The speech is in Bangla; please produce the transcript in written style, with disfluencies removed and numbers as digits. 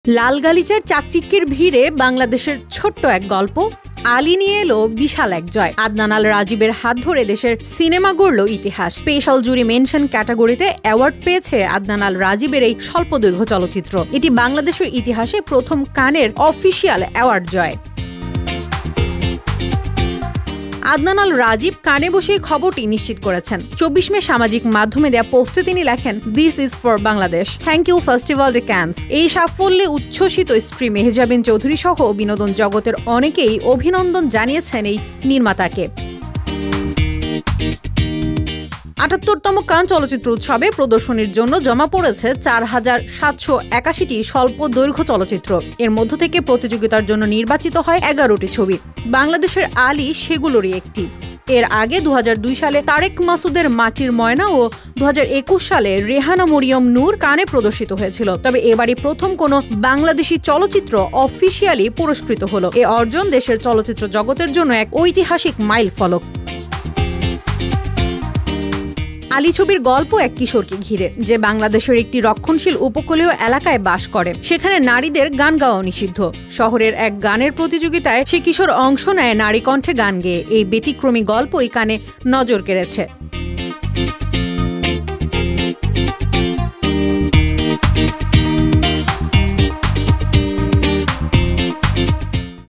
লাল গালিচার চাকচিক্যের ভিড়ে বাংলাদেশের ছোট্ট এক গল্প আলী নিয়ে এলো বিশাল এক জয়। আদনান আল রাজীবের হাত ধরে দেশের সিনেমা গড়ল ইতিহাস। স্পেশাল জুরি মেনশন ক্যাটাগরিতে অ্যাওয়ার্ড পেয়েছে আদনান আল রাজীবের এই স্বল্পদৈর্ঘ্য চলচ্চিত্র। এটি বাংলাদেশের ইতিহাসে প্রথম কানের অফিসিয়াল অ্যাওয়ার্ড জয়। আদনান আল রাজীব কানে বসে খবরটি নিশ্চিত করেছেন। ২৪ মে সামাজিক মাধ্যমে দেয়া পোস্টে তিনি লেখেন, this is for Bangladesh, thank you Festival de Cannes. এই সাফল্যে উচ্ছ্বসিত স্ত্রী মেহজাবিন চৌধুরী সহ বিনোদন জগতের অনেকেই অভিনন্দন জানিয়েছেন এই নির্মাতাকে। ৭৮তম কান চলচ্চিত্র উৎসবে প্রদর্শনীর জন্য জমা পড়েছে ৪,৭৮১টি স্বল্প দৈর্ঘ্য চলচ্চিত্র। এর মধ্য থেকে প্রতিযোগিতার জন্য নির্বাচিত হয় ১১টি ছবি। বাংলাদেশের আলী সেগুলোরই একটি। এর আগে ২০০২ সালে তারেক মাসুদের মাটির ময়না ও ২০২১ সালে রেহানা মরিয়ম নূর কানে প্রদর্শিত হয়েছিল। তবে এবারই প্রথম কোনো বাংলাদেশি চলচ্চিত্র অফিসিয়ালি পুরস্কৃত হলো। এ অর্জন দেশের চলচ্চিত্র জগতের জন্য এক ঐতিহাসিক মাইল ফলক। আলী ছবির গল্প এক কিশোরকে ঘিরে, যে বাংলাদেশের একটি রক্ষণশীল উপকূলীয় এলাকায় বাস করে। সেখানে নারীদের গান গাওয়া নিষিদ্ধ। শহরের এক গানের প্রতিযোগিতায় সে কিশোর অংশ নেয় নারী কণ্ঠে গান গেয়ে। এই ব্যতিক্রমী গল্পই কানে নজর কেড়েছে।